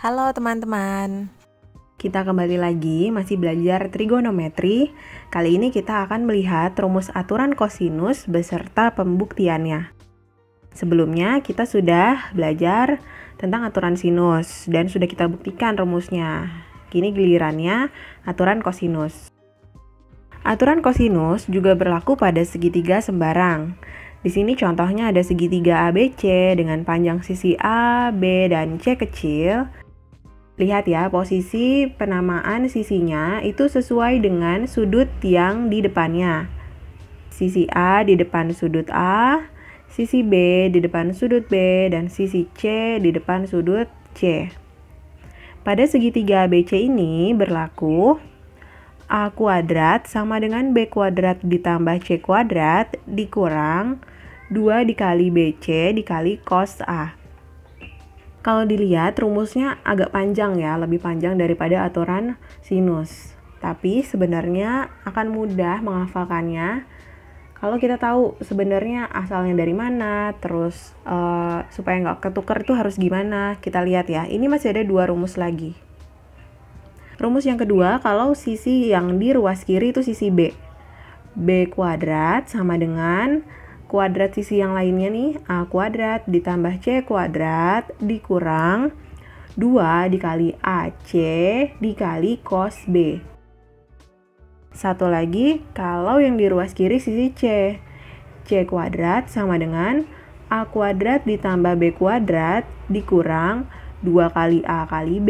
Halo teman-teman. Kita kembali lagi masih belajar trigonometri. Kali ini kita akan melihat rumus aturan kosinus beserta pembuktiannya. Sebelumnya kita sudah belajar tentang aturan sinus dan sudah kita buktikan rumusnya. Kini gilirannya aturan kosinus. Aturan kosinus juga berlaku pada segitiga sembarang. Di sini contohnya ada segitiga ABC dengan panjang sisi A, B, dan C kecil. Lihat ya, posisi penamaan sisinya itu sesuai dengan sudut yang di depannya. Sisi A di depan sudut A, sisi B di depan sudut B, dan sisi C di depan sudut C. Pada segitiga ABC ini berlaku A kuadrat sama dengan B kuadrat ditambah C kuadrat dikurang 2 dikali BC dikali cos A. Kalau dilihat rumusnya agak panjang ya, lebih panjang daripada aturan sinus. Tapi sebenarnya akan mudah menghafalkannya kalau kita tahu sebenarnya asalnya dari mana, terus supaya nggak ketukar itu harus gimana. Kita lihat ya, ini masih ada 2 rumus lagi. Rumus yang kedua, kalau sisi yang di ruas kiri itu sisi B. B kuadrat sama dengan kuadrat sisi yang lainnya nih, A kuadrat ditambah C kuadrat dikurang 2 dikali AC dikali cos B. Satu lagi, kalau yang di ruas kiri sisi C. C kuadrat sama dengan A kuadrat ditambah B kuadrat dikurang 2 kali A kali B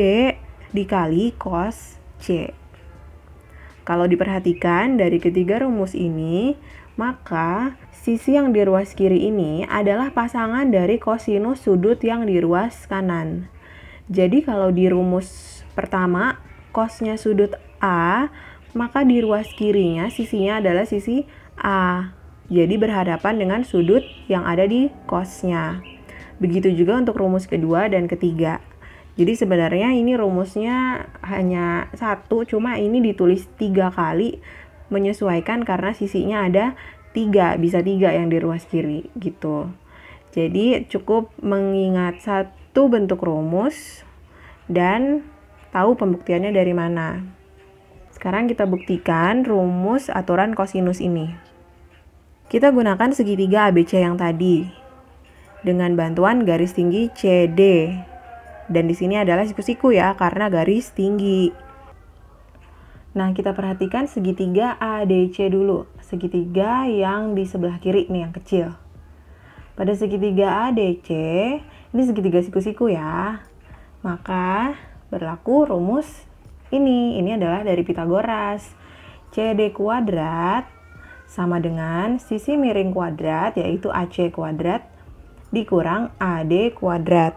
dikali cos C. Kalau diperhatikan dari ketiga rumus ini, maka sisi yang di ruas kiri ini adalah pasangan dari kosinus sudut yang di ruas kanan. Jadi kalau di rumus pertama, cosnya sudut A, maka di ruas kirinya sisinya adalah sisi A. Jadi berhadapan dengan sudut yang ada di cosnya. Begitu juga untuk rumus kedua dan ketiga. Jadi sebenarnya ini rumusnya hanya satu, cuma ini ditulis 3 kali menyesuaikan karena sisinya ada 3, bisa 3 yang di ruas kiri gitu. Jadi cukup mengingat satu bentuk rumus dan tahu pembuktiannya dari mana. Sekarang kita buktikan rumus aturan kosinus ini. Kita gunakan segitiga ABC yang tadi dengan bantuan garis tinggi CD. Dan di sini adalah siku-siku ya, karena garis tinggi. Nah, kita perhatikan segitiga ADC dulu. Segitiga yang di sebelah kiri nih, yang kecil. Pada segitiga ADC, ini segitiga siku-siku ya. Maka berlaku rumus ini. Ini adalah dari Pitagoras. CD kuadrat sama dengan sisi miring kuadrat, yaitu AC kuadrat, dikurang AD kuadrat.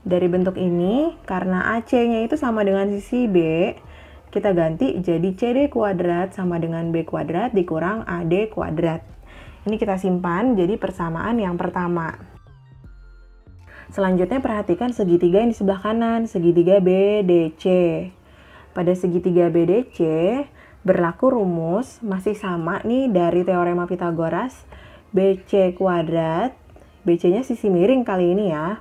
Dari bentuk ini, karena AC-nya itu sama dengan sisi B, kita ganti jadi CD kuadrat sama dengan B kuadrat dikurang AD kuadrat. Ini kita simpan jadi persamaan yang pertama. Selanjutnya perhatikan segitiga yang di sebelah kanan, segitiga BDC. Pada segitiga BDC, berlaku rumus masih sama nih dari teorema Pitagoras. BC kuadrat, BC-nya sisi miring kali ini ya.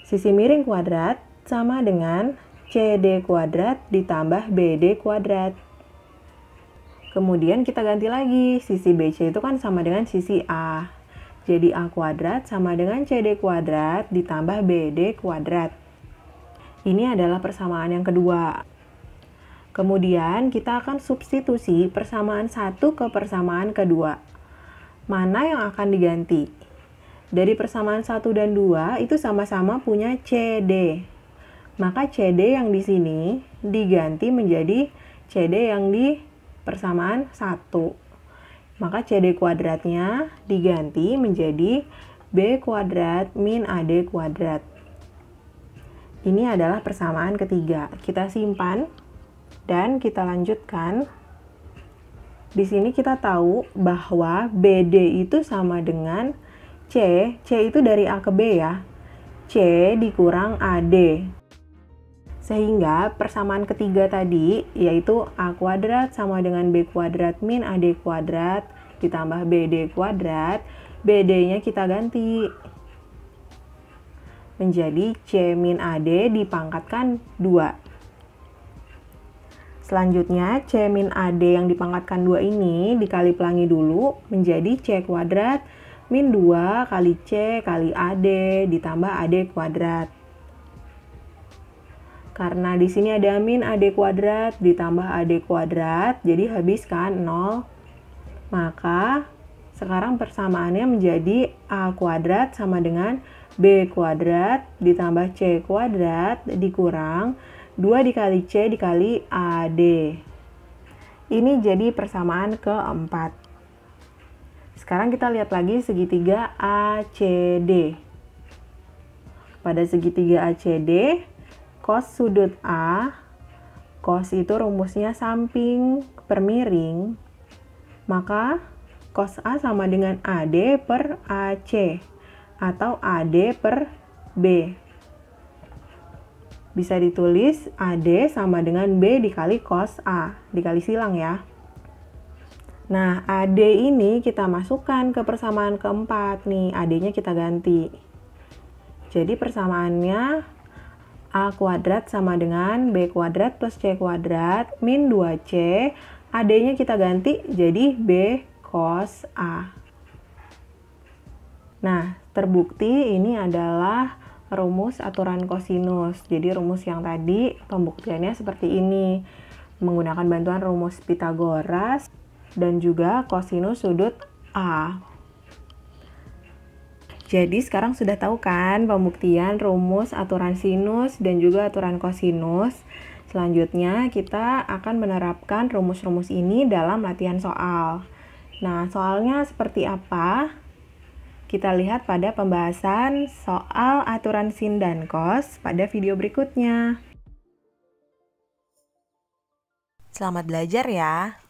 Sisi miring kuadrat sama dengan CD kuadrat ditambah BD kuadrat. Kemudian kita ganti lagi, sisi BC itu kan sama dengan sisi A. Jadi A kuadrat sama dengan CD kuadrat ditambah BD kuadrat. Ini adalah persamaan yang kedua. Kemudian kita akan substitusi persamaan satu ke persamaan kedua. Mana yang akan diganti? Dari persamaan 1 dan 2 itu sama-sama punya CD. Maka CD yang di sini diganti menjadi CD yang di persamaan 1. Maka CD kuadratnya diganti menjadi B kuadrat min AD kuadrat. Ini adalah persamaan ketiga. Kita simpan dan kita lanjutkan. Di sini kita tahu bahwa BD itu sama dengan C itu dari A ke B ya. C dikurang AD. Sehingga persamaan ketiga tadi yaitu A kuadrat sama dengan B kuadrat min AD kuadrat ditambah BD kuadrat. BD-nya kita ganti. menjadi C min AD dipangkatkan 2. Selanjutnya, C min AD yang dipangkatkan 2 ini dikali pelangi dulu menjadi C kuadrat min 2 kali C kali AD ditambah AD kuadrat. Karena di sini ada min AD kuadrat ditambah AD kuadrat, jadi habis kan 0. Maka sekarang persamaannya menjadi A kuadrat sama dengan B kuadrat ditambah C kuadrat dikurang 2 dikali C dikali AD. Ini jadi persamaan keempat. Sekarang kita lihat lagi segitiga ACD. Pada segitiga ACD, cos sudut A, cos itu rumusnya samping per miring, maka cos A sama dengan AD per AC atau AD per B. Bisa ditulis AD sama dengan B dikali cos A, dikali silang ya. Nah, AD ini kita masukkan ke persamaan keempat nih, AD-nya kita ganti. Jadi persamaannya A kuadrat sama dengan B kuadrat plus C kuadrat min 2C, AD-nya kita ganti jadi B cos A. Nah, terbukti ini adalah rumus aturan kosinus. Jadi rumus yang tadi pembuktiannya seperti ini. Menggunakan bantuan rumus Pythagoras dan juga kosinus sudut A. Jadi sekarang sudah tahu kan pembuktian rumus aturan sinus dan juga aturan kosinus. Selanjutnya kita akan menerapkan rumus-rumus ini dalam latihan soal. Nah, soalnya seperti apa? Kita lihat pada pembahasan soal aturan sin dan cos pada video berikutnya. Selamat belajar ya!